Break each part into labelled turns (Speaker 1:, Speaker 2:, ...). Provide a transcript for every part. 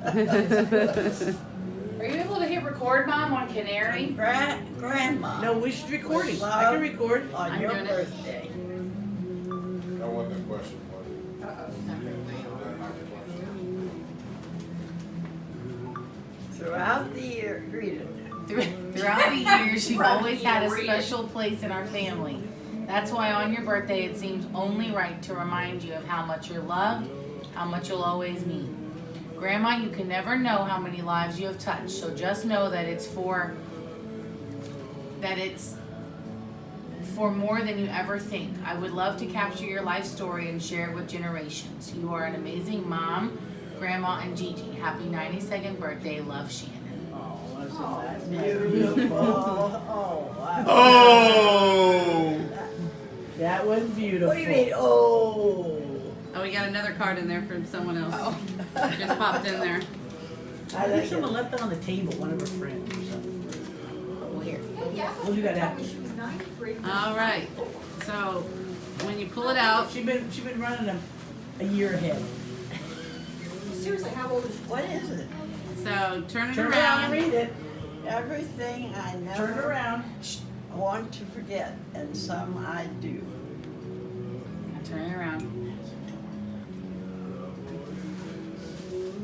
Speaker 1: Are you able to hit record, Mom, on Canary?
Speaker 2: Grandma.
Speaker 3: No, she's recording. I can record.
Speaker 2: On
Speaker 1: I'm
Speaker 2: your
Speaker 1: doing it.
Speaker 2: birthday.
Speaker 4: That wasn't a question, was it?
Speaker 2: Throughout the year, read it.
Speaker 1: Throughout the years, you've always had a special place in our family. That's why on your birthday, it seems only right to remind you of how much you're loved, how much you'll always mean. Grandma, you can never know how many lives you have touched, so just know that it's for more than you ever think. I would love to capture your life story and share it with generations. You are an amazing mom, Grandma, and Gigi. Happy 92nd birthday. Love, Shannon.
Speaker 2: Oh, that's beautiful. Oh, wow.
Speaker 5: Oh!
Speaker 3: That was beautiful.
Speaker 2: What do you mean, oh?
Speaker 6: Oh, we got another card in there from someone else.
Speaker 1: Oh.
Speaker 6: Just popped in there.
Speaker 3: I think someone left that on the table, one of her friends or something.
Speaker 1: Well, here.
Speaker 3: We'll do that after.
Speaker 6: All right. So when you pull it out,
Speaker 3: She's been running a year ahead.
Speaker 2: Seriously, how old is she? What is it?
Speaker 6: so turn it
Speaker 3: Turn around and
Speaker 6: around.
Speaker 3: read it.
Speaker 2: Everything I
Speaker 3: Turn it
Speaker 2: never
Speaker 3: around.
Speaker 2: want to forget, and some I do.
Speaker 1: Now turn it around.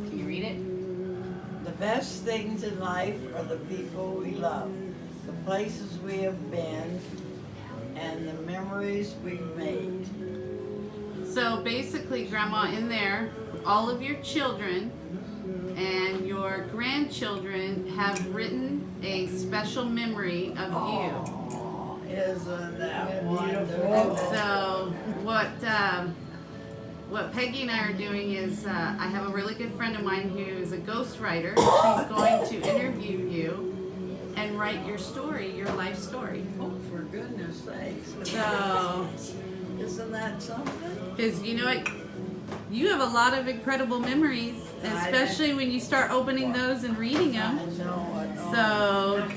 Speaker 1: Can you read it?
Speaker 2: The best things in life are the people we love, the places we have been, and the memories we've made.
Speaker 6: So basically, Grandma, in there, all of your children and your grandchildren have written a special memory of you.
Speaker 2: Oh, isn't that
Speaker 3: Beautiful.
Speaker 6: And
Speaker 2: wonderful?
Speaker 6: so what Peggy and I are doing is I have a really good friend of mine who is a ghostwriter. She's going to interview you and write your story, your life story.
Speaker 2: Oh, for goodness sakes.
Speaker 6: So,
Speaker 2: Isn't that something?
Speaker 6: because you know what? You have a lot of incredible memories, especially when you start opening those and reading them.
Speaker 2: I know.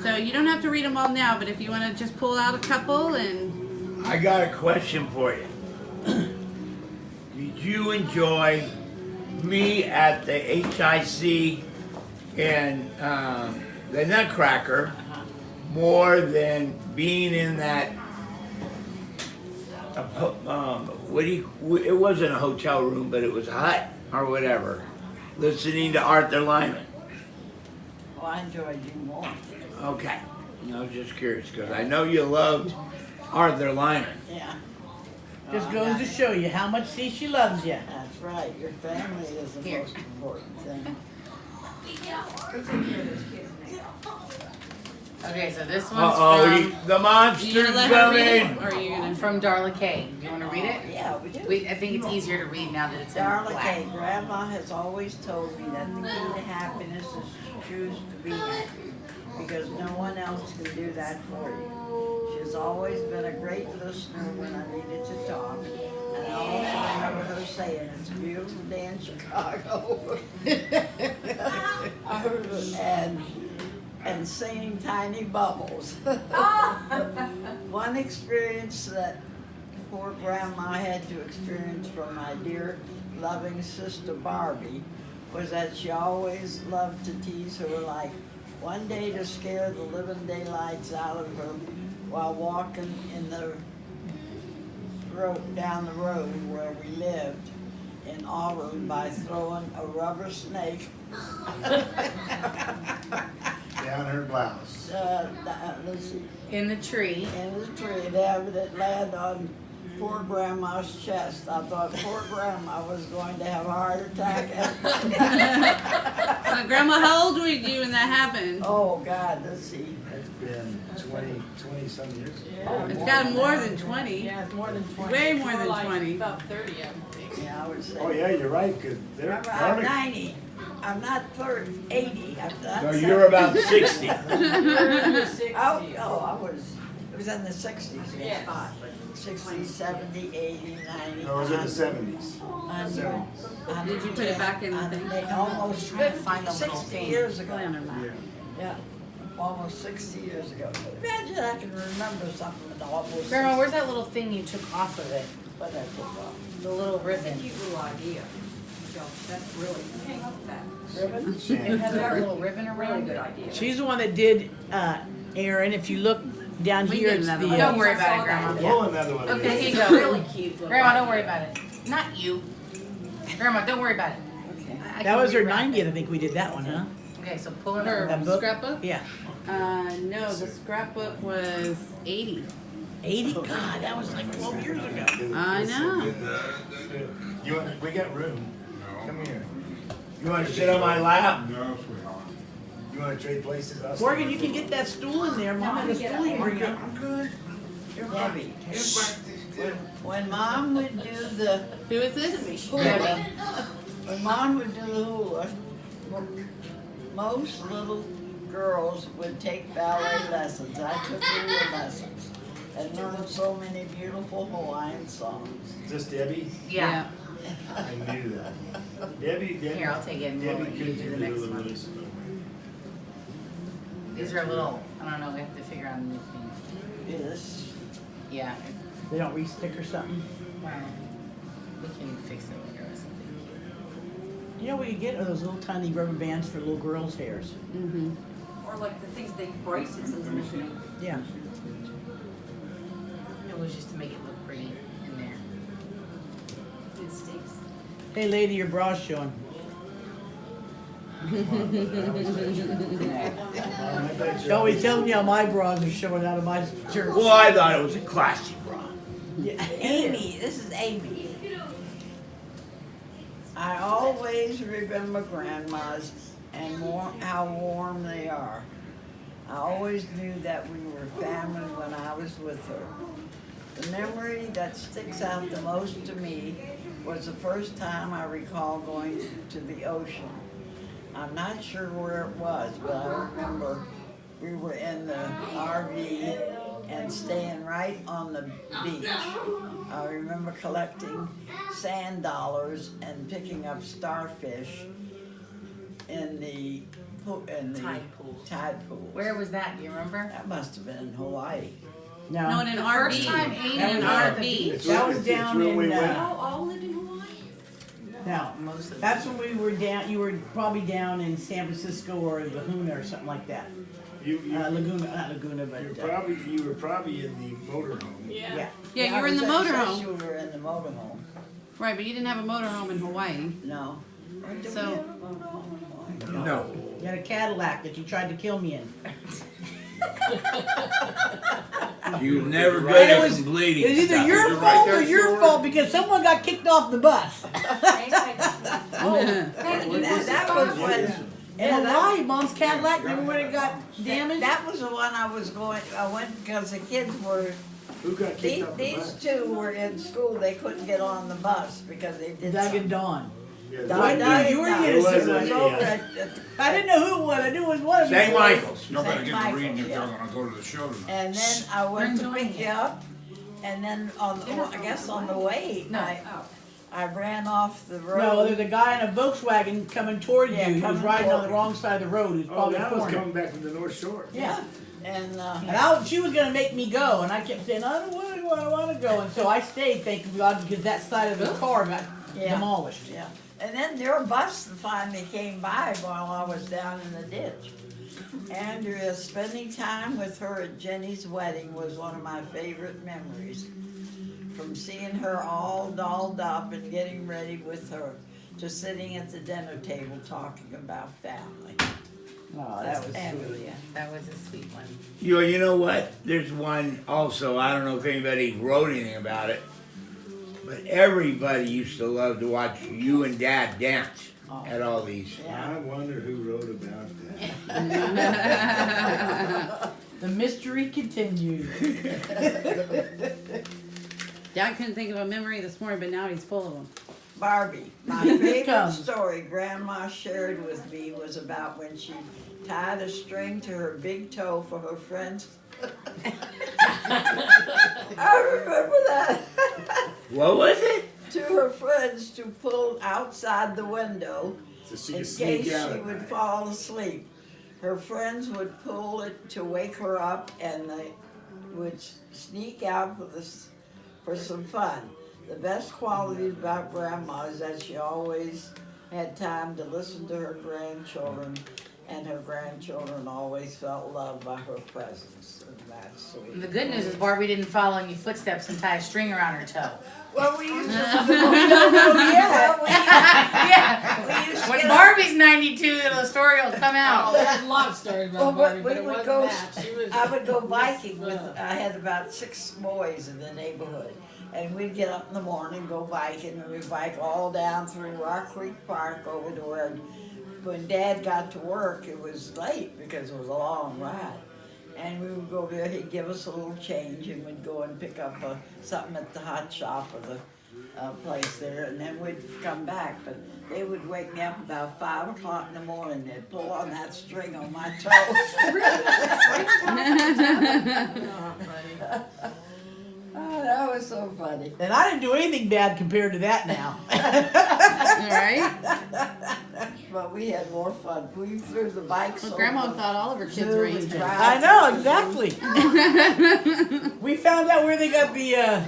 Speaker 6: So you don't have to read them all now, but if you want to just pull out a couple and
Speaker 5: I got a question for you. Did you enjoy me at the HIC and the Nutcracker more than being in that? It wasn't a hotel room, but it was a hut or whatever. Listening to Arthur Lyman.
Speaker 2: Well, I enjoyed you more.
Speaker 5: Okay, I was just curious because I know you loved Arthur Lyman.
Speaker 2: Yeah.
Speaker 3: Just goes to show you how much she loves you.
Speaker 2: That's right. Your family is the
Speaker 1: Here.
Speaker 2: most important thing.
Speaker 1: Okay, so this one's
Speaker 5: Uh-oh, the
Speaker 6: you
Speaker 5: monster's
Speaker 6: gonna let her read
Speaker 5: coming.
Speaker 6: it, or are you gonna?
Speaker 1: from Darla Kay. Do you want to read it?
Speaker 2: Yeah, we do.
Speaker 1: I think it's easier to read now that it's in
Speaker 2: Darla
Speaker 1: black.
Speaker 2: Kay, Grandma has always told me that the key to happiness is to choose to be happy, because no one else can do that for you. She's always been a great listener when I needed to talk, and I also remember her saying, "It's a beautiful day in Chicago," and singing Tiny Bubbles. One experience that poor Grandma had to experience from my dear loving sister Barbie was that she always loved to tease her, like one day to scare the living daylights out of her while walking in the road down the road where we lived in Auburn by throwing a rubber snake
Speaker 4: Down her blouse.
Speaker 2: let's see,
Speaker 1: In the tree.
Speaker 2: in the tree and having it land on poor Grandma's chest. I thought poor Grandma was going to have a heart attack.
Speaker 6: So, Grandma, how old were you when that happened?
Speaker 2: Oh, God, let's see.
Speaker 4: It's been 20 some years.
Speaker 6: It's got more than 20.
Speaker 7: Yeah, it's more than 20.
Speaker 6: Way more
Speaker 7: More
Speaker 6: than
Speaker 7: like
Speaker 6: 20.
Speaker 7: About 30, I think.
Speaker 2: Yeah, I would say.
Speaker 4: Oh, yeah, you're right, because they're.
Speaker 2: I'm 90. I'm not 80. I'm not
Speaker 5: So you're about 60.
Speaker 7: You're in the 60s.
Speaker 2: It was in the 60s.
Speaker 7: Yes.
Speaker 2: 60, 70, 80, 90.
Speaker 4: No, it was in the 70s.
Speaker 2: 100,
Speaker 6: Did you put it back in the thing?
Speaker 2: Almost
Speaker 1: Trying to find the
Speaker 2: 50,
Speaker 1: little
Speaker 2: 60
Speaker 1: thing.
Speaker 2: years ago.
Speaker 4: Yeah.
Speaker 2: Yeah, almost 60 years ago. Imagine I can remember something that almost.
Speaker 1: Grandma, where's that little thing you took off of it?
Speaker 2: What I took off.
Speaker 1: The little ribbon.
Speaker 7: Cute little idea. That's really, you came up with that.
Speaker 1: It has a little ribbon
Speaker 7: Really
Speaker 1: around
Speaker 7: good
Speaker 1: it.
Speaker 7: idea.
Speaker 3: She's the one that did Aaron. If you look down
Speaker 6: We
Speaker 3: here,
Speaker 6: did
Speaker 3: it's
Speaker 6: another
Speaker 3: the.
Speaker 6: one.
Speaker 1: Don't worry about it, Grandma.
Speaker 4: Pull another one.
Speaker 1: Okay, here you
Speaker 7: It's
Speaker 1: go.
Speaker 7: really cute. little
Speaker 1: Grandma, don't
Speaker 7: idea.
Speaker 1: worry about it. Not you. Grandma, don't worry about it.
Speaker 2: Okay.
Speaker 1: I
Speaker 3: That
Speaker 1: can
Speaker 3: was her
Speaker 1: rewrap
Speaker 3: 90th.
Speaker 1: it.
Speaker 3: I think we did that one, huh?
Speaker 1: Okay, so pull it
Speaker 6: Her
Speaker 1: over.
Speaker 3: That book?
Speaker 6: scrapbook?
Speaker 3: Yeah.
Speaker 6: No, the scrapbook was 80.
Speaker 3: 80. God, that was like 12 years ago.
Speaker 6: I know.
Speaker 4: We got room. Come here.
Speaker 5: You want to sit on my lap?
Speaker 4: No, sweetheart. You want to trade places? I'll
Speaker 3: Morgan,
Speaker 4: sit
Speaker 3: you can get that stool in there. Mom had a stool you can bring up.
Speaker 4: I'm good.
Speaker 2: Debbie, when Mom would do the
Speaker 6: Who is this?
Speaker 2: hula, when Mom would do the hula, most little girls would take ballet lessons. I took hula lessons and learned so many beautiful Hawaiian songs.
Speaker 4: Is this Debbie?
Speaker 1: Yeah.
Speaker 4: I knew that. Debbie.
Speaker 1: Here, I'll take it and
Speaker 4: Debbie
Speaker 1: we'll
Speaker 4: could
Speaker 1: do
Speaker 4: do
Speaker 1: the
Speaker 4: the
Speaker 1: next
Speaker 4: little
Speaker 1: one.
Speaker 4: ones.
Speaker 1: These are little, I don't know, we have to figure out a new thing.
Speaker 2: Yes.
Speaker 1: Yeah,
Speaker 3: They don't re-stick or something.
Speaker 1: well, we can fix it later or something.
Speaker 3: You know what you get are those little tiny rubber bands for little girls' hairs.
Speaker 6: Mm-hmm.
Speaker 7: Or like the things they bracelets in the machine.
Speaker 3: Yeah.
Speaker 1: It was just to make it look pretty in there.
Speaker 7: It sticks.
Speaker 3: Hey, lady, your bra's showing. She always tells me how my bras are showing out of my shirt.
Speaker 5: Well, I thought it was a classy bra.
Speaker 3: Yeah.
Speaker 2: Amy, this is Amy. I always remember grandmas and how warm they are. I always knew that we were family when I was with her. The memory that sticks out the most to me was the first time I recall going to the ocean. I'm not sure where it was, but I remember we were in the RV and staying right on the beach. I remember collecting sand dollars and picking up starfish in the
Speaker 1: Tide pool.
Speaker 2: tide pool.
Speaker 1: Where was that, do you remember?
Speaker 2: That must have been in Hawaii.
Speaker 6: No,
Speaker 3: No,
Speaker 6: in an
Speaker 1: The
Speaker 6: RV.
Speaker 1: first time Amy
Speaker 3: That
Speaker 6: in
Speaker 1: and
Speaker 6: an
Speaker 3: was-
Speaker 1: I
Speaker 6: RV.
Speaker 3: that was down
Speaker 4: when we
Speaker 3: in.
Speaker 4: went.
Speaker 7: All lived in Hawaii?
Speaker 3: No,
Speaker 1: Most of
Speaker 3: that's when we were down. You were probably down in San Francisco or Laguna or something like that. Laguna, not Laguna, but
Speaker 4: You were probably in the motorhome.
Speaker 3: yeah.
Speaker 6: Yeah, you were in the
Speaker 2: it says
Speaker 6: motorhome.
Speaker 2: You were in the motorhome.
Speaker 6: Right, but you didn't have a motorhome in Hawaii.
Speaker 2: No. Or did we
Speaker 6: So-
Speaker 2: have a motorhome?
Speaker 5: No.
Speaker 3: You had a Cadillac that you tried to kill me in.
Speaker 5: You never
Speaker 3: And
Speaker 5: good
Speaker 3: it
Speaker 5: at
Speaker 3: was-
Speaker 5: completing
Speaker 3: It was either
Speaker 5: stuff.
Speaker 3: your fault or your fault because someone got kicked off the bus.
Speaker 2: That was when.
Speaker 3: In Hawaii, Mom's Cadillac. Remember when it got damaged?
Speaker 2: That was the one I went because the kids were,
Speaker 4: Who got kicked off the
Speaker 2: these
Speaker 4: bus?
Speaker 2: two were in school, they couldn't get on the bus because they did
Speaker 3: Doug
Speaker 2: something.
Speaker 3: and Dawn.
Speaker 4: Yeah,
Speaker 3: I knew you were
Speaker 2: Doug-
Speaker 3: innocent.
Speaker 2: It was
Speaker 4: wasn't,
Speaker 2: over
Speaker 4: yeah.
Speaker 2: at the-
Speaker 3: I didn't know who it was. I knew it was one of
Speaker 5: St.
Speaker 3: you.
Speaker 5: Michael's.
Speaker 8: Y'all better
Speaker 2: St.
Speaker 8: get to reading
Speaker 2: Michael's,
Speaker 8: if
Speaker 2: yeah.
Speaker 8: y'all gonna go to the show tonight.
Speaker 2: And then I
Speaker 1: We're
Speaker 2: went to
Speaker 1: enjoying
Speaker 2: pick you
Speaker 1: it.
Speaker 2: up, and then I guess on the way,
Speaker 1: No.
Speaker 2: I ran off the road.
Speaker 3: No, there's a guy in a Volkswagen coming toward
Speaker 2: Yeah,
Speaker 3: you. He was
Speaker 2: coming
Speaker 3: riding on
Speaker 2: toward
Speaker 3: the wrong side of the road. He was
Speaker 4: Oh,
Speaker 3: probably
Speaker 4: that was
Speaker 3: corner.
Speaker 4: coming back from the North Shore.
Speaker 3: Yeah.
Speaker 2: And,
Speaker 3: And she was gonna make me go, and I kept saying, I don't want to go, I don't want to go. And so I stayed, thank God, because that side of the car got
Speaker 2: Yeah.
Speaker 3: demolished.
Speaker 2: yeah, and then your bus finally came by while I was down in the ditch. Andrea, spending time with her at Jenny's wedding was one of my favorite memories. From seeing her all dolled up and getting ready with her, to sitting at the dinner table talking about family.
Speaker 3: Oh, that
Speaker 2: That's
Speaker 3: was
Speaker 2: Andrea.
Speaker 3: sweet.
Speaker 1: That was a sweet one.
Speaker 5: You know what? There's one also, I don't know if anybody wrote anything about it, but everybody used to love to watch you and Dad dance at all these.
Speaker 2: Yeah.
Speaker 4: I wonder who wrote about that.
Speaker 3: The mystery continues.
Speaker 6: Dad couldn't think of a memory this morning, but now he's full of them.
Speaker 2: Barbie, my favorite
Speaker 3: Come.
Speaker 2: story Grandma shared with me was about when she tied a string to her big toe for her friends. I remember that.
Speaker 5: What was it?
Speaker 2: To her friends to pull outside the window
Speaker 4: So she
Speaker 2: in
Speaker 4: could sneak
Speaker 2: case
Speaker 4: out
Speaker 2: she
Speaker 4: at
Speaker 2: would
Speaker 4: night.
Speaker 2: fall asleep. Her friends would pull it to wake her up, and they would sneak out for some fun. The best qualities about Grandma is that she always had time to listen to her grandchildren, and her grandchildren always felt loved by her presence, and that's sweet.
Speaker 1: And the good news is Barbie didn't follow in your footsteps and tie a string around her toe.
Speaker 2: Well, we used to,
Speaker 1: Yeah.
Speaker 2: we used to
Speaker 1: When
Speaker 2: get
Speaker 1: Barbie's 92, the story will come
Speaker 8: Oh,
Speaker 1: out.
Speaker 8: there's a lot of stories
Speaker 2: Well,
Speaker 8: about Barbie,
Speaker 2: we
Speaker 8: but it
Speaker 2: would
Speaker 8: wasn't
Speaker 2: go-
Speaker 8: that. She was.
Speaker 2: I would go biking with, I had about 6 boys in the neighborhood. And we'd get up in the morning, go biking, and we'd bike all down through Rock Creek Park over to where, when Dad got to work, it was late because it was a long ride. And we would go there, he'd give us a little change, and we'd go and pick up something at the hot shop or the place there, and then we'd come back. But they would wake me up about 5 o'clock in the morning, they'd pull on that string on my toe. Oh, that was so funny.
Speaker 3: And I didn't do anything bad compared to that now.
Speaker 6: Right?
Speaker 2: But we had more fun. We threw the bikes
Speaker 6: Well,
Speaker 2: over.
Speaker 6: Grandma thought all of her kids
Speaker 2: Zoo
Speaker 6: were
Speaker 2: and
Speaker 6: angels.
Speaker 2: drive.
Speaker 3: I know, exactly. We found out where they got the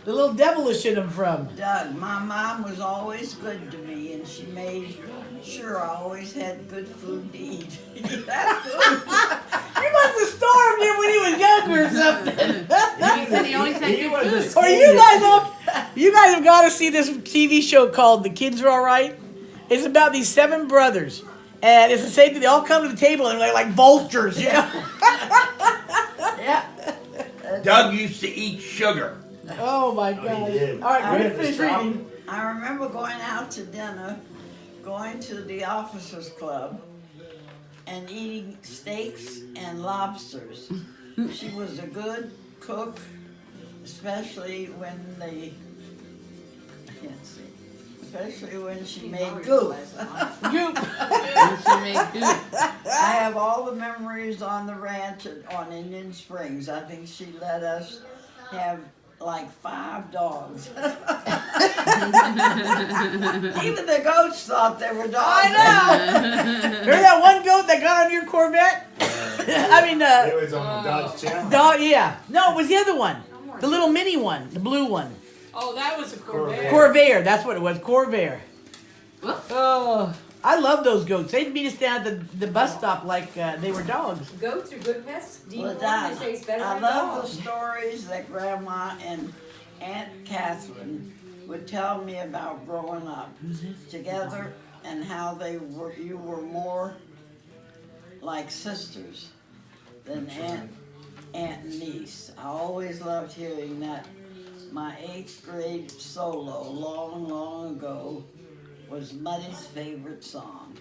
Speaker 3: little devilish in them from.
Speaker 2: Doug, my mom was always good to me, and she made sure I always had good food to eat. That's good.
Speaker 3: You must have starved him when he was younger or something.
Speaker 6: He said he always had good food.
Speaker 3: Or you guys have got to see this TV show called The Kids Are Alright. It's about these 7 brothers. And it's the same thing. They all come to the table and they're like vultures, you know?
Speaker 2: Yeah.
Speaker 5: Doug used to eat sugar.
Speaker 3: Oh my God.
Speaker 9: did.
Speaker 3: All right,
Speaker 2: I
Speaker 3: we're
Speaker 2: did
Speaker 3: going to finish reading.
Speaker 2: I remember going out to dinner, going to the officers club, and eating steaks and lobsters. She was a good cook, especially when I can't see, especially when she made goop.
Speaker 3: Goop.
Speaker 6: She made good.
Speaker 2: I have all the memories on the ranch on Indian Springs. I think she let us have like 5 dogs. Even the goats thought they were dogs.
Speaker 3: I know. Remember that one goat that got on your Corvette? I mean,
Speaker 9: It was on the Dodge Channel.
Speaker 3: dog, yeah. No, it was the other one. The little mini one, the blue one.
Speaker 8: Oh, that was a Corvette.
Speaker 3: Corvair, that's what it was, Corvair. Oh, I love those goats. They'd meet us down at the bus stop like they were dogs.
Speaker 7: Goats are good pests. Dean
Speaker 2: Well,
Speaker 7: Warren, they say it's better
Speaker 2: I
Speaker 7: than
Speaker 2: love the
Speaker 7: dogs.
Speaker 2: stories that Grandma and Aunt Catherine would tell me about growing up together and how you were more like sisters than aunt and niece. I always loved hearing that. My 8th grade solo, long, long ago, was Muddy's favorite song,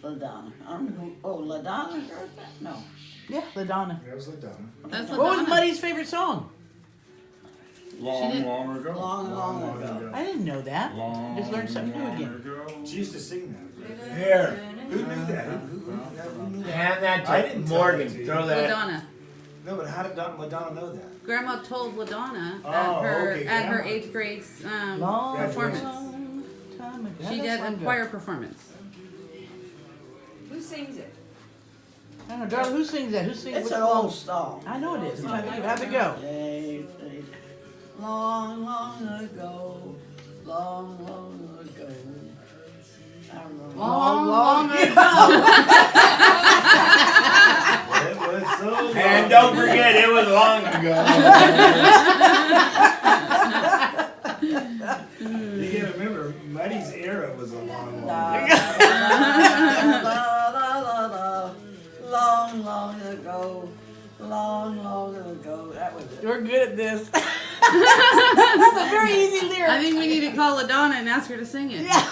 Speaker 2: LaDonna. I don't know who, LaDonna heard that? No.
Speaker 3: Yeah, LaDonna.
Speaker 9: That was LaDonna.
Speaker 6: That's
Speaker 3: What was
Speaker 6: LaDonna.
Speaker 3: Muddy's favorite song?
Speaker 4: Long, long ago.
Speaker 2: Long, long ago.
Speaker 3: I didn't know that.
Speaker 4: Long,
Speaker 3: Just learned something new
Speaker 4: long
Speaker 3: again.
Speaker 4: ago.
Speaker 9: She used to sing that.
Speaker 5: Here,
Speaker 9: Who knew that? Who knew that?
Speaker 5: hand that
Speaker 9: I
Speaker 5: to
Speaker 9: didn't tell
Speaker 5: Morgan.
Speaker 9: that to you.
Speaker 5: Throw that.
Speaker 6: LaDonna.
Speaker 9: No, but how did LaDonna know that?
Speaker 6: Grandma told LaDonna
Speaker 9: Oh,
Speaker 6: at her
Speaker 9: okay,
Speaker 6: at her
Speaker 9: Grandma.
Speaker 6: 8th grade
Speaker 3: Long,
Speaker 6: performance.
Speaker 3: long time ago.
Speaker 6: She did a choir performance.
Speaker 7: Who sings it?
Speaker 3: I don't know, darling, who sings that? Who sings
Speaker 2: It's
Speaker 3: which
Speaker 2: an
Speaker 3: song?
Speaker 2: old song.
Speaker 3: I know it is. I'm trying to think of how to go.
Speaker 2: Long, long ago, long, long ago. I remember.
Speaker 6: Long ago.
Speaker 9: It was so long.
Speaker 5: And don't forget, it was long ago.
Speaker 9: You gotta remember, Muddy's era was a long,
Speaker 2: La,
Speaker 9: long
Speaker 2: la, la, la, la, la. Long, long ago, long, long ago. That was it.
Speaker 3: You're good at this. That's a very easy lyric.
Speaker 6: I think we need to call LaDonna and ask her to sing it.
Speaker 3: Yeah.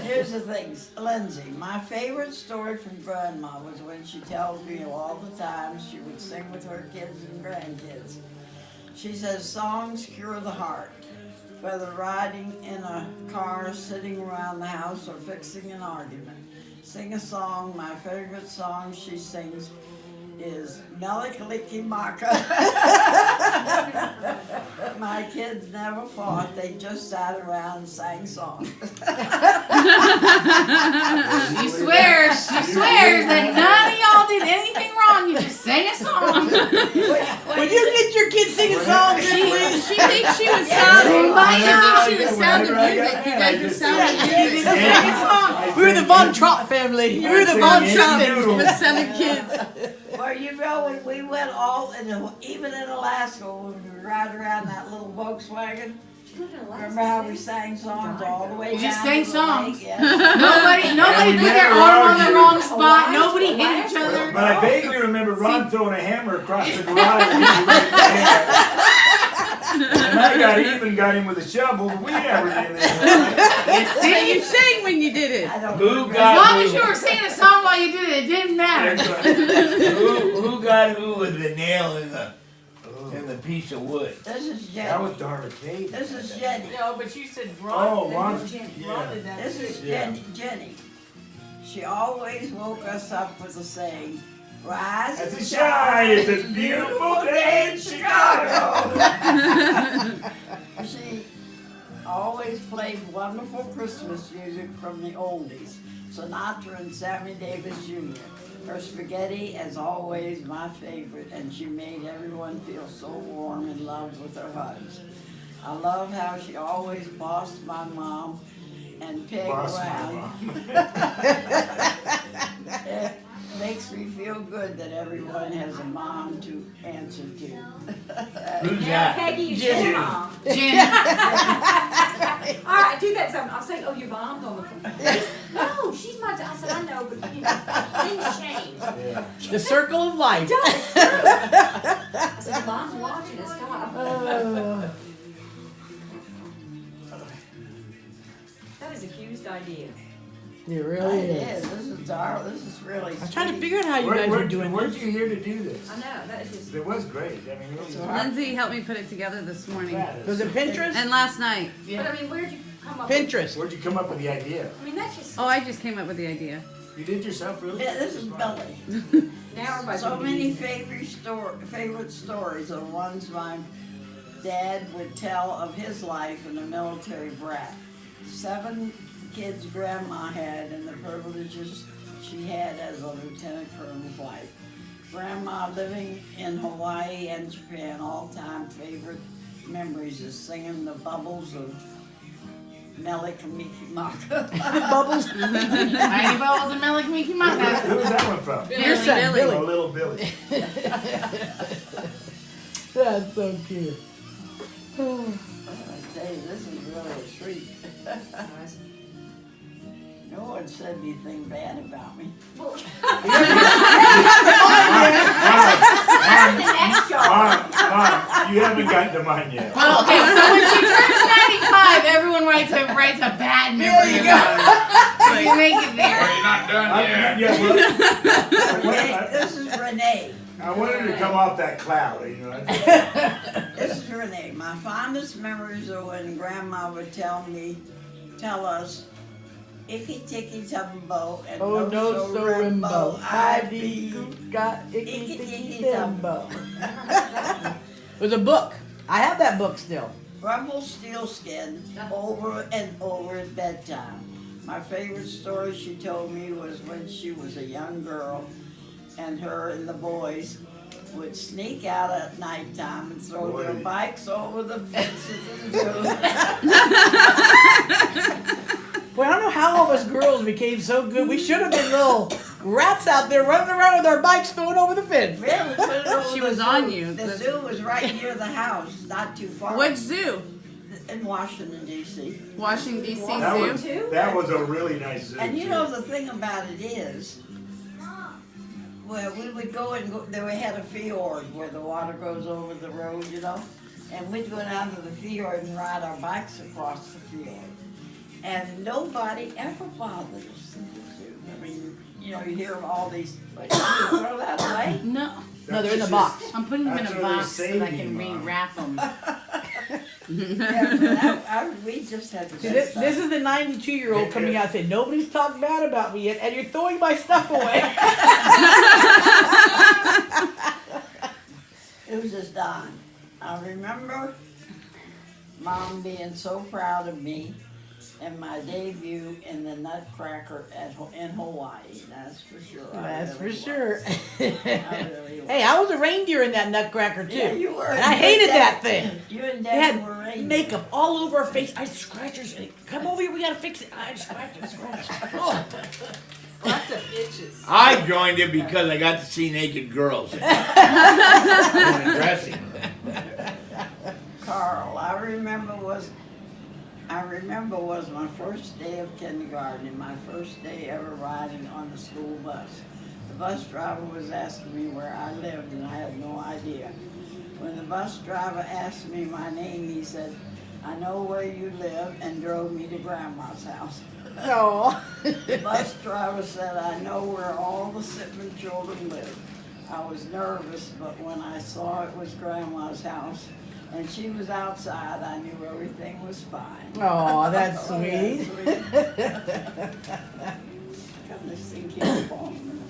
Speaker 2: Here's the thing, Lindsay, my favorite story from Grandma was when she tells me of all the times she would sing with her kids and grandkids. She says songs cure the heart, whether riding in a car, sitting around the house, or fixing an argument. Sing a song. My favorite song she sings is Melikalikimaka. My kids never fought. They just sat around and sang songs.
Speaker 1: She swears that none of y'all did anything wrong. You just sang a song.
Speaker 3: When you get your kids singing songs, then please.
Speaker 6: She thinks she was sobbing.
Speaker 1: by now.
Speaker 6: She was Sound of Music. You guys were Sound of Music.
Speaker 3: We were the Von Trapp family. We were the Von Trapp
Speaker 6: With 7 kids.
Speaker 2: Well, you know, we went all, even in Alaska, when we would ride around that little Volkswagen. Remember how we sang songs all the way down?
Speaker 1: We just sang
Speaker 2: to the
Speaker 1: songs.
Speaker 2: lake? Yes.
Speaker 1: Nobody
Speaker 9: we
Speaker 1: put their
Speaker 9: never
Speaker 1: arm on the
Speaker 9: argued.
Speaker 1: wrong spot. Nobody hit each other.
Speaker 9: But I vaguely remember Ron throwing a hammer across the garage. And he was right there. And I got him with a shovel, but we never did anything.
Speaker 6: See, you sang when you did it.
Speaker 2: I don't
Speaker 5: Who
Speaker 2: remember.
Speaker 5: got
Speaker 1: As long as
Speaker 5: who?
Speaker 1: you were singing a song while you did it, it didn't matter.
Speaker 5: Who got who with the nail in the piece of wood?
Speaker 2: This is
Speaker 9: That
Speaker 2: Jenny.
Speaker 9: was Darla Kate.
Speaker 2: This is Jenny.
Speaker 8: No, but you said Ron.
Speaker 9: Oh, Ron.
Speaker 8: Ron
Speaker 9: Yeah.
Speaker 8: did that
Speaker 2: This
Speaker 8: too.
Speaker 2: is
Speaker 9: Yeah.
Speaker 2: Jenny. She always woke us up with the saying, "Rise
Speaker 9: That's
Speaker 2: and
Speaker 9: a shine. It's a
Speaker 2: shine.
Speaker 9: beautiful day in Chicago.
Speaker 2: She always played wonderful Christmas music from the oldies, Sinatra and Sammy Davis Jr. Her spaghetti, as always, my favorite, and she made everyone feel so warm and loved with her hugs. I love how she always bossed my mom and pegged
Speaker 9: Boss my
Speaker 2: around.
Speaker 9: mom.
Speaker 2: It makes me feel good that everyone has a mom to answer to.
Speaker 5: Who's that?
Speaker 7: Peggy, you
Speaker 2: Jenny.
Speaker 7: your mom.
Speaker 1: Jen,
Speaker 7: All right, do that something. I'll say, oh, your mom's on the phone. No, she's my. I said, I know, but things change.
Speaker 9: Yeah.
Speaker 3: The circle of life.
Speaker 7: I said, your mom's watching us. Come on. That is a cutest idea.
Speaker 3: It really
Speaker 2: It
Speaker 3: is.
Speaker 2: is. This is really.
Speaker 3: I was trying to figure out how you guys were doing
Speaker 9: Where'd
Speaker 3: this.
Speaker 9: you hear to do this?
Speaker 7: I know, that is just.
Speaker 9: It was great. I mean, it was
Speaker 6: Lindsay helped me put it together this morning.
Speaker 3: Was it Pinterest?
Speaker 6: And last night.
Speaker 7: But I mean, where'd you come up with?
Speaker 3: Pinterest.
Speaker 9: Where'd you come up with the idea?
Speaker 7: I mean, that's just.
Speaker 6: Oh, I just came up with the idea.
Speaker 9: You did yourself, really?
Speaker 2: Yeah, this is Billy.
Speaker 7: Now everybody's
Speaker 2: So
Speaker 7: gonna be-
Speaker 2: many favorite stories are ones my dad would tell of his life in a military brat. 7 kids grandma had and the privileges she had as a lieutenant colonel's wife. Grandma living in Hawaii and Japan, all-time favorite memories is singing the bubbles of Melikamikimaka.
Speaker 3: Bubbles.
Speaker 1: Tiny Bubbles and Melick Mickey Mouse.
Speaker 9: Who was that one from?
Speaker 3: Your son,
Speaker 6: Billy.
Speaker 3: Billy.
Speaker 9: Oh, little Billy.
Speaker 3: That's so cute.
Speaker 2: I tell you, this is really a treat. No one said anything bad about me.
Speaker 7: Next job.
Speaker 9: Mom, you haven't gotten to mine yet.
Speaker 1: Well, okay, so when she turns 95, everyone writes a bad memory about her. So you make it there.
Speaker 4: Well, you're not done yet.
Speaker 9: Yeah, well,
Speaker 2: Renee, this is Renee.
Speaker 9: I wanted her to come off that cloud, you know.
Speaker 2: This is Renee. My fondest memories are when Grandma would tell us, "Icky ticky tumbo and
Speaker 3: Oh no, so Rimbo.
Speaker 2: I
Speaker 3: I
Speaker 2: be
Speaker 3: got
Speaker 2: icky
Speaker 3: icky
Speaker 2: ticky
Speaker 3: ticky tumbo. It was a book. I have that book still.
Speaker 2: Rumpelstiltskin over and over at bedtime. My favorite story she told me was when she was a young girl and her and the boys would sneak out at nighttime and throw their bikes over the fences and do
Speaker 3: Well, I don't know how all of us girls became so good. We should have been little rats out there running around with our bikes throwing over the fence.
Speaker 2: Really put it over
Speaker 6: She
Speaker 2: the
Speaker 6: was
Speaker 2: zoo.
Speaker 6: on you.
Speaker 2: The zoo was right near the house, not too far.
Speaker 6: Which zoo?
Speaker 2: In Washington, D.C.
Speaker 6: Washington, D.C.
Speaker 9: That
Speaker 6: Zoo.
Speaker 9: was, that was a really nice zoo.
Speaker 2: And you
Speaker 9: too.
Speaker 2: know the thing about it is, well, we would go, then we had a fjord where the water goes over the road, you know, and we'd go down to the fjord and ride our bikes across the fjord. And nobody ever bothered us in the zoo. I mean, you know, you hear of all these, but you throw that away.
Speaker 1: No.
Speaker 3: No, they're in the
Speaker 9: That's
Speaker 3: box.
Speaker 1: I'm putting them in
Speaker 9: That's
Speaker 1: a
Speaker 9: what they're
Speaker 1: box so that I
Speaker 9: saving,
Speaker 1: can
Speaker 9: Mom.
Speaker 1: rewrap them.
Speaker 2: Yeah, we just had to
Speaker 3: See, this is the 92-year-old coming out saying, nobody's talked bad about me yet, and you're throwing my stuff away.
Speaker 2: It was just Don. I remember Mom being so proud of me and my debut in the Nutcracker in Hawaii. That's for sure.
Speaker 3: That's for
Speaker 2: really
Speaker 3: sure.
Speaker 2: was. I really was.
Speaker 3: Hey, I was a reindeer in that Nutcracker too.
Speaker 2: Yeah, you were.
Speaker 3: And I hated that thing.
Speaker 2: You and
Speaker 3: They
Speaker 2: Dad were
Speaker 3: had
Speaker 2: reindeer.
Speaker 3: makeup all over our face. I scratchers. Come over here, we gotta fix it. I scratch. Oh.
Speaker 8: Lots of itches.
Speaker 5: I joined it because I got to see naked girls. Dressing.
Speaker 2: Carl, I remember was my first day of kindergarten and my first day ever riding on the school bus. The bus driver was asking me where I lived and I had no idea. When the bus driver asked me my name, he said, "I know where you live," and drove me to Grandma's house.
Speaker 3: Oh.
Speaker 2: The bus driver said, "I know where all the Sitman children live." I was nervous, but when I saw it was Grandma's house and she was outside, I knew everything was fine.
Speaker 3: Oh, that's
Speaker 2: Oh,
Speaker 3: sweet.
Speaker 2: Come this thing keeps falling.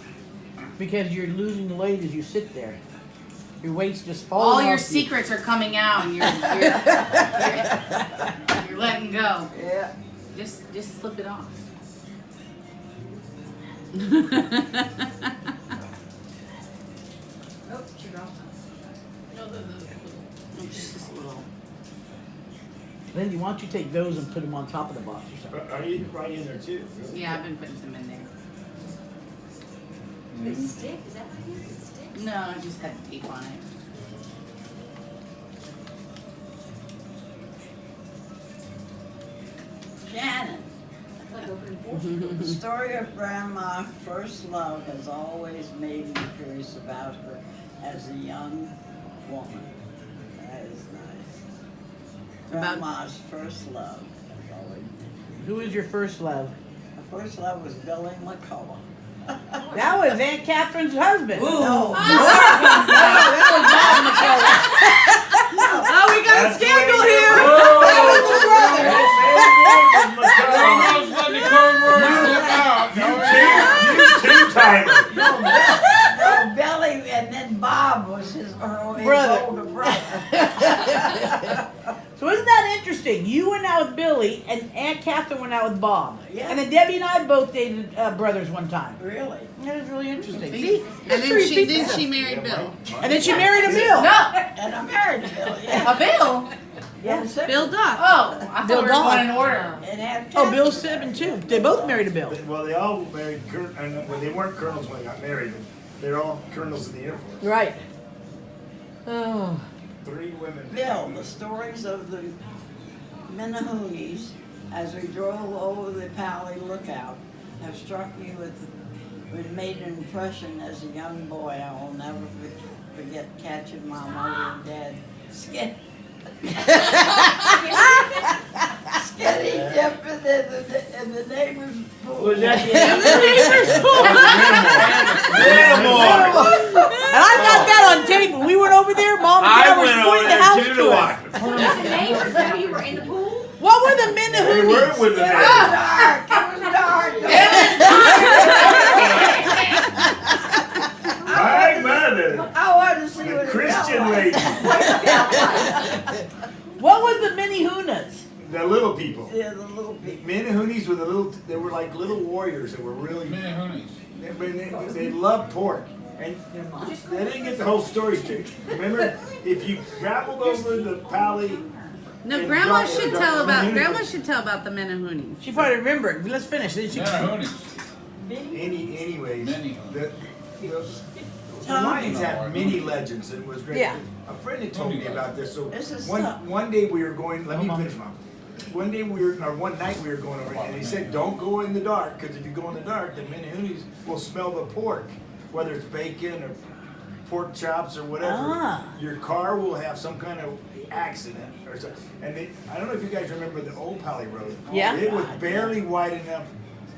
Speaker 3: Because you're losing the weight as you sit there. Your weight's just
Speaker 1: All
Speaker 3: falling
Speaker 1: your
Speaker 3: off you.
Speaker 1: secrets are coming out. And you're letting go.
Speaker 2: Yeah.
Speaker 1: Just slip it off.
Speaker 7: Oh, she dropped
Speaker 1: Just a little.
Speaker 3: Lindy, why don't you take those and put them on top of the box or something?
Speaker 9: Are you right in there too?
Speaker 1: Yeah, I've been putting some in there.
Speaker 7: It's stick, is that what it is? It's stick?
Speaker 1: No, I just had tape on it.
Speaker 2: Shannon,
Speaker 7: That's like opening fortune.
Speaker 2: the story of Grandma's first love has always made me curious about her as a young woman. That is nice.
Speaker 6: About-
Speaker 2: Grandma's first love has always
Speaker 3: Who is your first love?
Speaker 2: My first love was Billy McCullough.
Speaker 3: That was Aunt Catherine's husband.
Speaker 2: No.
Speaker 6: Oh, we got a
Speaker 9: That's
Speaker 6: scandal
Speaker 9: way
Speaker 6: here.
Speaker 9: You two-timer.
Speaker 2: No, Billy, and then Bob was his
Speaker 3: Brother.
Speaker 2: older brother.
Speaker 3: So isn't that interesting? You went out with Billy, and Aunt Catherine went out with Bob.
Speaker 2: Yeah.
Speaker 3: And then Debbie and I both dated brothers one time.
Speaker 2: Really?
Speaker 3: That was really interesting. See?
Speaker 6: And then
Speaker 3: History
Speaker 6: she
Speaker 3: repeats itself.
Speaker 6: married Bill.
Speaker 3: And then she married a Bill.
Speaker 1: No,
Speaker 2: And I married Billy. Yeah.
Speaker 1: a bill.
Speaker 2: Yes.
Speaker 6: Bill Duff.
Speaker 1: Oh, I thought
Speaker 3: Bill
Speaker 1: we were going in
Speaker 3: Dodd.
Speaker 1: order.
Speaker 2: And Aunt
Speaker 3: Oh,
Speaker 2: Catherine.
Speaker 3: Bill's 7 too. They both married a Bill.
Speaker 9: Well, they all married, well, they weren't colonels when they got married. They're all colonels in the Air Force.
Speaker 3: Right. Oh.
Speaker 9: 3 women.
Speaker 2: Bill, the stories of the Minnehoonies as we drove over the Pally Lookout have struck me with made an impression as a young boy. I will never forget catching my mother and dad skinny dipping in the neighbor's pool.
Speaker 5: Was that
Speaker 3: And I got that on tape. When we went over there, Mom and
Speaker 5: I
Speaker 3: Dad was
Speaker 5: went over
Speaker 3: pointing the
Speaker 5: there
Speaker 3: house
Speaker 5: too
Speaker 3: to
Speaker 5: to
Speaker 3: us.
Speaker 5: watch.
Speaker 7: The neighbors knew you were in the pool?
Speaker 3: What were the
Speaker 9: They were
Speaker 3: Minnehoonies?
Speaker 9: with the
Speaker 2: It was
Speaker 9: men.
Speaker 2: dark. It was dark.
Speaker 9: My mother,
Speaker 2: I wanted to see
Speaker 9: the
Speaker 2: what it
Speaker 9: Christian
Speaker 2: felt like.
Speaker 9: lady,
Speaker 3: What was the Minnehoonies?
Speaker 9: the little people.
Speaker 2: Yeah, the little people.
Speaker 9: Minnehoonies were they were like little warriors that were really, they loved pork. And they didn't get the whole story straight. Remember, if you traveled over the Pally,
Speaker 6: No,
Speaker 9: And
Speaker 6: Grandma
Speaker 9: Doug-
Speaker 6: should
Speaker 9: Doug-
Speaker 6: tell about.
Speaker 9: Minnehoonies.
Speaker 6: Grandma should tell about the Minnehoonies.
Speaker 3: She probably remembered. Let's finish. Then she.
Speaker 9: anyways,
Speaker 4: Many.
Speaker 9: the Hawaiians have many legends, and it was great.
Speaker 3: Yeah.
Speaker 9: A friend had told me about this. So
Speaker 2: This is tough.
Speaker 9: one day we were going. Let me finish, Mom. One day one night we were going over, and he said, "Don't go in the dark, because if you go in the dark, the Minnehoonies will smell the pork, whether it's bacon or pork chops or whatever.
Speaker 3: Ah.
Speaker 9: Your car will have some kind of accident or something." And I don't know if you guys remember the old Pally Road.
Speaker 3: Yeah.
Speaker 9: It was barely wide enough.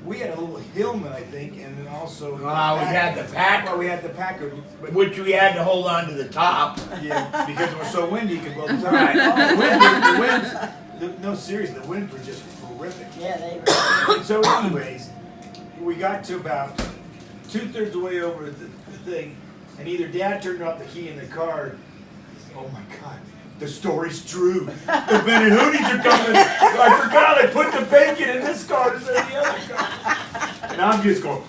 Speaker 9: We had a little Hillman, I think, and then also.
Speaker 5: we had the Packard.
Speaker 9: Well, we had the Packard, but
Speaker 5: Which we had to hold on to the top.
Speaker 9: yeah, because it was so windy, you could blow the top.
Speaker 5: Right.
Speaker 9: The winds, no, seriously, the winds were just horrific.
Speaker 2: Yeah, they were.
Speaker 9: And so, anyways, we got to about 2/3 of the way over the thing, and either Dad turned off the key in the car. Oh my God! the story's true. The Benahoonies are coming. I forgot I put the bacon in this car instead of the other car. And I'm just going,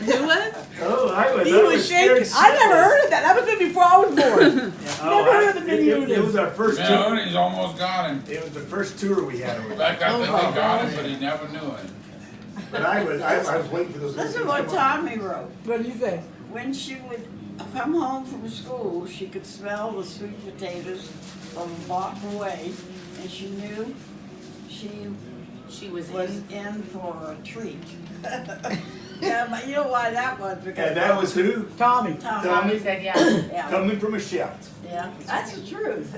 Speaker 6: Who was?
Speaker 9: oh, I was.
Speaker 3: He
Speaker 9: I
Speaker 3: was
Speaker 9: scared
Speaker 3: shaking. I never heard of that. That was before I was born.
Speaker 9: Oh,
Speaker 3: Never heard of the
Speaker 9: it was our first tour.
Speaker 4: Mahoney's almost got him.
Speaker 9: It was the first tour we had.
Speaker 4: In fact, I think they got him, but he never knew it.
Speaker 9: But I was waiting for those.
Speaker 2: Listen
Speaker 9: little
Speaker 2: what
Speaker 9: things to come on.
Speaker 2: Tommy wrote.
Speaker 3: What did you say?
Speaker 2: When she would come home from school, she could smell the sweet potatoes from a block away, and she knew she
Speaker 1: was
Speaker 2: was in for a treat. Yeah, but you know why that was? Because
Speaker 9: And that was who?
Speaker 3: Tommy.
Speaker 1: Tommy said, yeah.
Speaker 2: Yeah,
Speaker 9: Coming from a chef.
Speaker 2: yeah, that's the truth.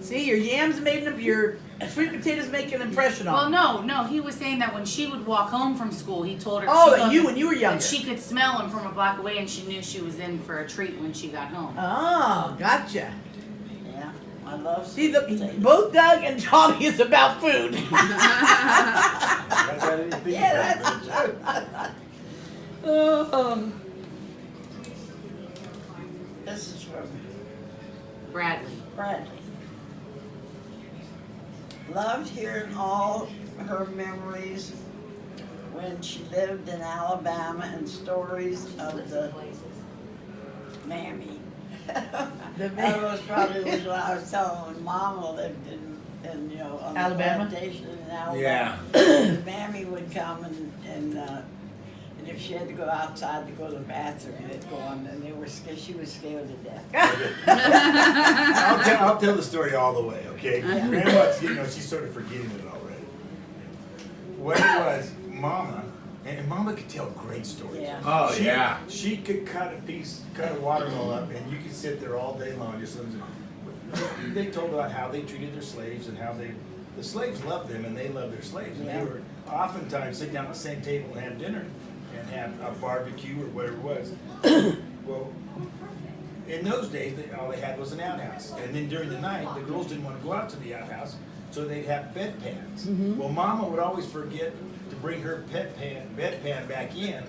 Speaker 3: See, your yams made your sweet potatoes make an impression
Speaker 1: Well,
Speaker 3: on.
Speaker 1: no, he was saying that when she would walk home from school, he told her.
Speaker 3: Oh,
Speaker 1: she
Speaker 3: that
Speaker 1: thought
Speaker 3: you when you were
Speaker 1: that
Speaker 3: younger.
Speaker 1: she could smell him from a block away, and she knew she was in for a treat when she got home.
Speaker 3: Oh, gotcha.
Speaker 2: Yeah, I love
Speaker 3: See,
Speaker 2: sweet potatoes.
Speaker 3: both Doug and Tommy is about food.
Speaker 2: Yeah, that's the truth. This is from
Speaker 1: Bradley.
Speaker 2: Bradley. Loved hearing all her memories when she lived in Alabama and stories of the mammy. That was probably what I was telling when Mama lived in on the
Speaker 3: Alabama?
Speaker 2: plantation in Alabama.
Speaker 5: Yeah.
Speaker 2: The mammy would come and if she had to go outside to go to the bathroom, they'd go on, and they were scared. She was scared to death.
Speaker 9: I'll tell the story all the way, okay? Grandma's, she's sort of forgetting it already. What it was, Mama, and Mama could tell great stories.
Speaker 2: Yeah.
Speaker 5: Oh, yeah.
Speaker 9: She could cut a watermelon up, and you could sit there all day long just listening. They told about how they treated their slaves and how the slaves loved them and they loved their slaves. And they were oftentimes sitting down at the same table and have dinner and have a barbecue or whatever it was. Well, in those days, all they had was an outhouse. And then during the night, the girls didn't want to go out to the outhouse, so they'd have bedpans. Well, Mama would always forget to bring her bedpan back in,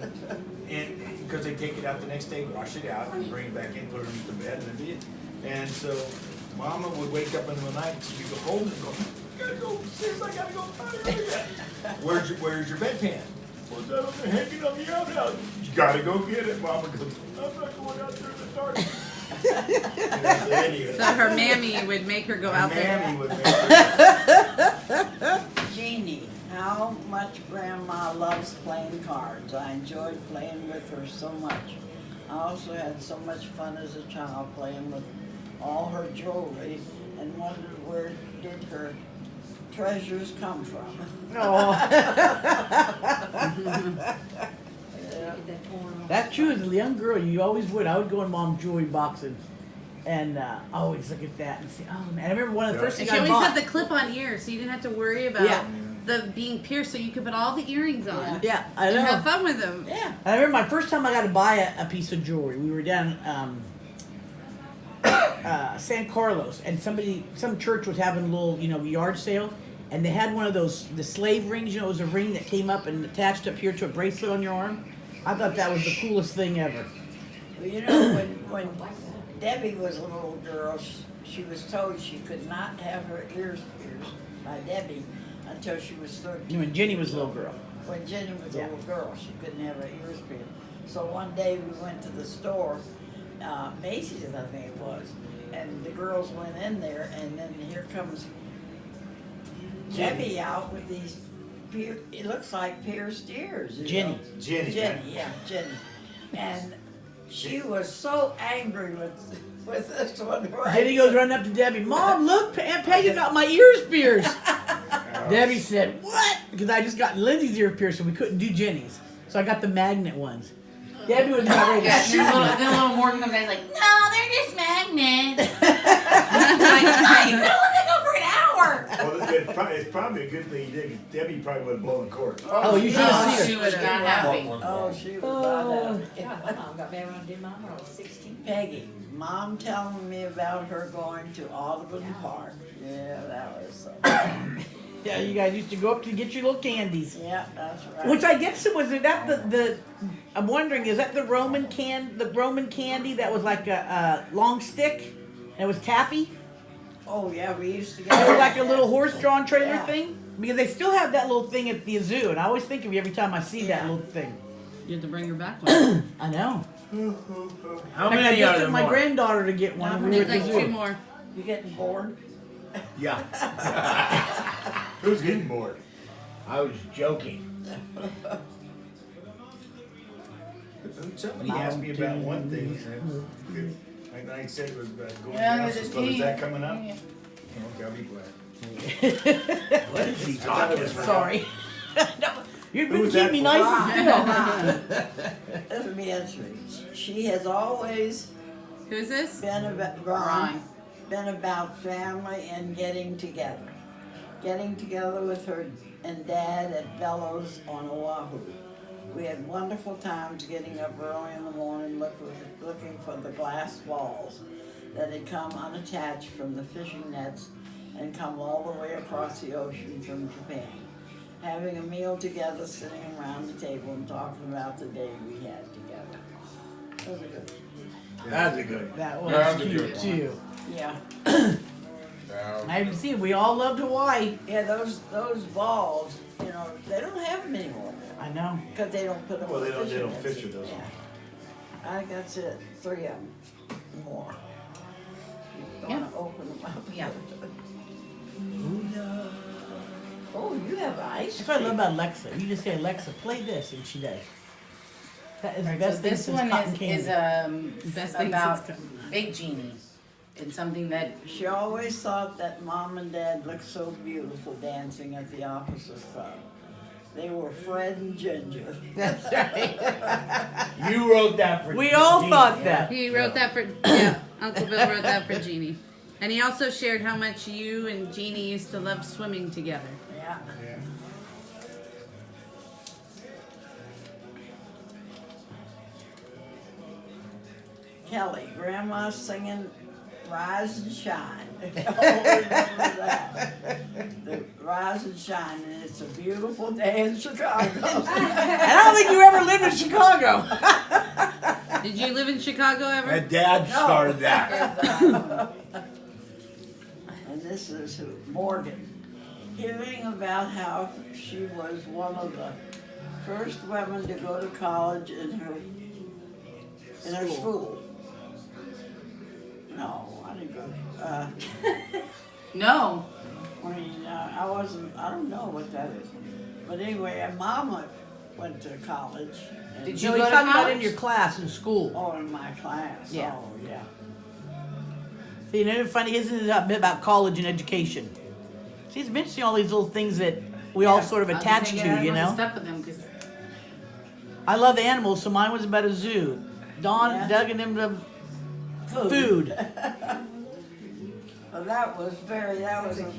Speaker 9: and because they take it out the next day, wash it out, and bring it back in, put it underneath the bed, and then and so Mama would wake up in the night, and she'd go hold it and go, I gotta go, sis, I gotta go find it. Where's your bedpan? Well, that was hanging on the outhouse. You gotta go get it. Mama goes, I'm not going out there in the dark. Anyway,
Speaker 6: So her mammy would make her go out there.
Speaker 9: Mammy would make her.
Speaker 2: Jeannie, how much Grandma loves playing cards. I enjoyed playing with her so much. I also had so much fun as a child playing with all her jewelry and wondered where did her treasures come from.
Speaker 3: That's true. As a young girl, you always would. I would go in Mom's jewelry box and always look at that and say, oh man. I remember one of the first
Speaker 6: And
Speaker 3: things
Speaker 6: she
Speaker 3: I
Speaker 6: always
Speaker 3: bought.
Speaker 6: had the clip-on ears, so you didn't have to worry about
Speaker 3: Yeah.
Speaker 6: the being pierced, so you could put all the earrings on
Speaker 3: Yeah, I
Speaker 6: and
Speaker 3: know.
Speaker 6: have fun with them.
Speaker 2: Yeah.
Speaker 3: I remember my first time I got to buy a piece of jewelry. We were down San Carlos, and some church was having a little, yard sale, and they had one of those, the slave rings. It was a ring that came up and attached up here to a bracelet on your arm. I thought that was the coolest thing ever.
Speaker 2: Well, when Debbie was a little girl, she was told she could not have her ears pierced by Debbie until she was 13.
Speaker 3: When Jenny was a little girl.
Speaker 2: When Jenny was
Speaker 3: Yeah.
Speaker 2: a little girl, she couldn't have her ears pierced. So one day we went to the store, Macy's I think it was, and the girls went in there, and then here comes Debbie out with these, it looks like pierced ears.
Speaker 3: Jenny.
Speaker 9: Jenny.
Speaker 2: Jenny. And she was so angry with this one. Right?
Speaker 3: Jenny goes running up to Debbie. Mom, look, Aunt Peggy got my ears pierced. Debbie said, what? Because I just got Lindsay's ear pierced, so we couldn't do Jenny's. So I got the magnet ones. Debbie was about ready to
Speaker 1: Yeah,
Speaker 3: shoot
Speaker 1: then
Speaker 3: me.
Speaker 1: little Morgan comes in and is like, no, they're just magnets. Like, hey, no, let me go for an hour.
Speaker 9: Well, it's probably a good thing you did, 'cause Debbie probably would have blown the cork.
Speaker 3: Oh, you should have
Speaker 1: Oh,
Speaker 3: seen
Speaker 1: she
Speaker 3: her.
Speaker 1: was not happy.
Speaker 2: Oh, she was not happy.
Speaker 7: God, my mom got married when I did mine when I was 16.
Speaker 2: Peggy, Mom telling me about her going to Audubon Park. Yeah, that was so.
Speaker 3: Yeah, you guys used to go up to get your little candies.
Speaker 2: Yeah, that's right.
Speaker 3: Which I guess it was that the I'm wondering, is that the Roman candy that was like a long stick and it was taffy?
Speaker 2: Oh yeah, we used to
Speaker 3: It was
Speaker 2: get
Speaker 3: like a little horse-drawn trailer
Speaker 2: Yeah.
Speaker 3: thing? Because they still have that little thing at the zoo, and I always think of you every time I see that
Speaker 2: Yeah.
Speaker 3: little thing.
Speaker 6: You have to bring her back one.
Speaker 3: I know.
Speaker 5: How
Speaker 3: Like, I
Speaker 5: many
Speaker 3: just
Speaker 5: are there
Speaker 3: took my
Speaker 5: more?
Speaker 3: granddaughter to get one, and we were
Speaker 6: Need
Speaker 3: at the
Speaker 6: like
Speaker 3: zoo.
Speaker 6: 2 more.
Speaker 2: You getting bored?
Speaker 5: Yeah.
Speaker 9: Who's getting bored?
Speaker 5: I was joking.
Speaker 9: Somebody asked me about one thing. Like I said, it was about going
Speaker 1: Yeah,
Speaker 9: to
Speaker 1: I
Speaker 9: House
Speaker 1: just
Speaker 9: Club. Is
Speaker 1: can't.
Speaker 9: that coming up?
Speaker 1: Yeah.
Speaker 9: Okay, I'll be quiet.
Speaker 5: What is he
Speaker 9: I thought it
Speaker 5: talking
Speaker 9: was
Speaker 5: about?
Speaker 3: Sorry. No, you've been
Speaker 9: Who's
Speaker 3: keeping me
Speaker 9: that
Speaker 3: nice and still.
Speaker 2: Let me answer. She has always
Speaker 6: Who's this?
Speaker 2: been about
Speaker 1: Ron.
Speaker 2: been about family and getting together. Getting together with her and Dad at Bellows on Oahu. We had wonderful times getting up early in the morning looking for the glass balls that had come unattached from the fishing nets and come all the way across the ocean from Japan. Having a meal together, sitting around the table and talking about the day we had together. Those are good.
Speaker 5: That's a good one.
Speaker 3: That
Speaker 4: That's
Speaker 3: was
Speaker 4: a
Speaker 3: cute
Speaker 4: good one.
Speaker 3: too.
Speaker 2: Yeah.
Speaker 4: Now,
Speaker 3: I haven't seen. We all loved Hawaii.
Speaker 2: Yeah, those balls, you know, they don't have them anymore
Speaker 3: I know.
Speaker 2: because they don't put them.
Speaker 9: Well,
Speaker 2: in
Speaker 9: they don't
Speaker 2: fishing nets.
Speaker 9: fish with those.
Speaker 2: Yeah. I think that's it. 3 of them. More. You
Speaker 1: Yeah.
Speaker 2: want to open them up?
Speaker 1: Yeah.
Speaker 2: Oh, you have ice
Speaker 3: That's what I love
Speaker 2: cream.
Speaker 3: about Alexa. You just say, Alexa, play this, and she does. That is the
Speaker 1: Right,
Speaker 3: best
Speaker 1: so
Speaker 3: thing
Speaker 1: this
Speaker 3: since
Speaker 1: one
Speaker 3: cotton
Speaker 1: is
Speaker 3: candy.
Speaker 6: Best thing
Speaker 1: about
Speaker 6: since cotton.
Speaker 1: Big Genie. It's something that
Speaker 2: She always thought that Mom and Dad looked so beautiful dancing at the Officers Club. They were Fred and Ginger.
Speaker 3: That's right.
Speaker 5: You wrote that for
Speaker 3: We all
Speaker 5: Gene,
Speaker 3: thought
Speaker 5: yeah?
Speaker 3: that.
Speaker 6: He wrote that for, yeah, Uncle Bill wrote that for Jeannie. And he also shared how much you and Jeannie used to love swimming together.
Speaker 2: Yeah.
Speaker 9: Yeah.
Speaker 2: Kelly, Grandma singing Rise and Shine. Oh, remember that. The Rise and Shine, and it's a beautiful day in Chicago.
Speaker 3: And I don't think you ever lived in Chicago.
Speaker 6: Did you live in Chicago ever?
Speaker 5: My dad started that.
Speaker 2: And this is who? Morgan. Hearing about how she was one of the first women to go to college in her school. No, I didn't go.
Speaker 1: no.
Speaker 2: I mean, I wasn't. I don't know what that is. But anyway, and Mama went to college. And
Speaker 1: Did
Speaker 3: You
Speaker 1: you
Speaker 3: know,
Speaker 1: go
Speaker 3: he's
Speaker 1: to
Speaker 3: talking about
Speaker 1: college?
Speaker 3: in your class in school.
Speaker 2: Oh, in my class.
Speaker 3: Yeah.
Speaker 2: Oh, yeah.
Speaker 3: See, you know, funny, isn't it a bit about college and education? See, it's interesting all these little things that we all sort of
Speaker 1: I was
Speaker 3: attach
Speaker 1: thinking
Speaker 3: to,
Speaker 1: I
Speaker 3: you
Speaker 1: would've
Speaker 3: know?
Speaker 1: Stuck with them 'cause
Speaker 3: I love animals, so mine was about a zoo. Dawn
Speaker 2: Yeah.
Speaker 3: dug in them to food.
Speaker 2: Well, that was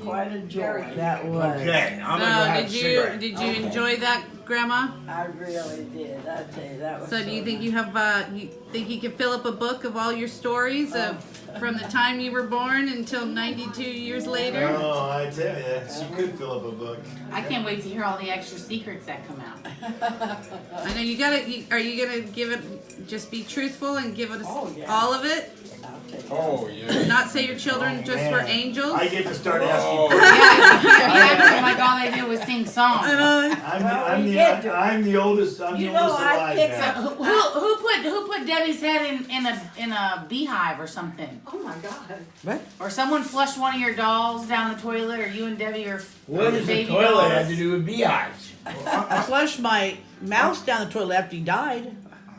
Speaker 2: quite a joy.
Speaker 3: That was.
Speaker 5: Okay, I'm gonna go have a
Speaker 6: So
Speaker 5: cigarette.
Speaker 6: did you
Speaker 2: Okay.
Speaker 6: enjoy that, Grandma?
Speaker 2: I really did. I tell you, that was.
Speaker 6: So do you think
Speaker 2: nice.
Speaker 6: you have, you think you could fill up a book of all your stories of from the time you were born until 92 years later?
Speaker 9: Oh, I tell you, she could fill up a book.
Speaker 1: I can't wait to hear all the extra secrets that come out.
Speaker 6: I know you gotta, are you gonna give it, just be truthful and give it
Speaker 2: Oh, yeah.
Speaker 6: all of it?
Speaker 2: I'll take it.
Speaker 4: oh, yeah.
Speaker 6: Not say your children
Speaker 9: Oh,
Speaker 6: just were
Speaker 9: man.
Speaker 6: angels?
Speaker 9: I get to start asking.
Speaker 4: Oh,
Speaker 1: Yeah, like all they did was sing songs.
Speaker 9: I'm the oldest. I'm
Speaker 2: You
Speaker 9: the
Speaker 2: know,
Speaker 9: oldest
Speaker 2: I
Speaker 9: alive
Speaker 2: picked
Speaker 9: now.
Speaker 1: Who put Debbie's head in a beehive or something?
Speaker 7: Oh my God.
Speaker 3: What?
Speaker 1: Or someone flushed one of your dolls down the toilet, or you and Debbie are
Speaker 5: What does the
Speaker 1: baby
Speaker 5: toilet
Speaker 1: dolls.
Speaker 5: have to do with beehives?
Speaker 3: I flushed my mouse down the toilet after he died.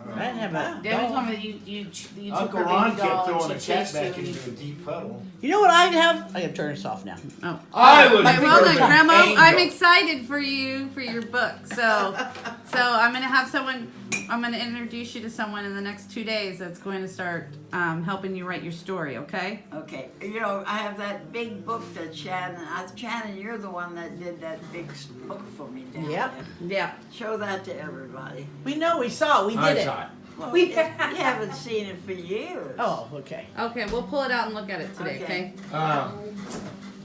Speaker 3: I didn't have a
Speaker 1: Debbie
Speaker 3: dog.
Speaker 1: told me that you took
Speaker 9: Uncle
Speaker 1: her
Speaker 9: Ron
Speaker 1: baby
Speaker 9: kept
Speaker 1: doll
Speaker 9: throwing
Speaker 1: and
Speaker 9: a
Speaker 1: she
Speaker 9: cat
Speaker 1: chased you.
Speaker 9: back
Speaker 1: and
Speaker 9: into a deep puddle.
Speaker 3: You know what I'd have? I have to turn this off now.
Speaker 6: Oh.
Speaker 5: I was
Speaker 6: Well, hold on,
Speaker 5: an
Speaker 6: Grandma.
Speaker 5: angel.
Speaker 6: I'm excited for you for your book. So I'm gonna have someone. I'm gonna introduce you to someone in the next 2 days that's going to start helping you write your story. Okay?
Speaker 2: Okay, you know, I have that big book that Shannon, you're the one that did that big book for me down
Speaker 3: Yep.
Speaker 2: there.
Speaker 6: Yeah.
Speaker 2: Show that to everybody.
Speaker 3: We know, we saw it, we
Speaker 5: I
Speaker 3: did it.
Speaker 5: saw it.
Speaker 2: Well, you haven't seen it for years.
Speaker 3: Oh, okay.
Speaker 6: Okay. We'll pull it out and look at it today.
Speaker 2: Okay.
Speaker 6: Okay?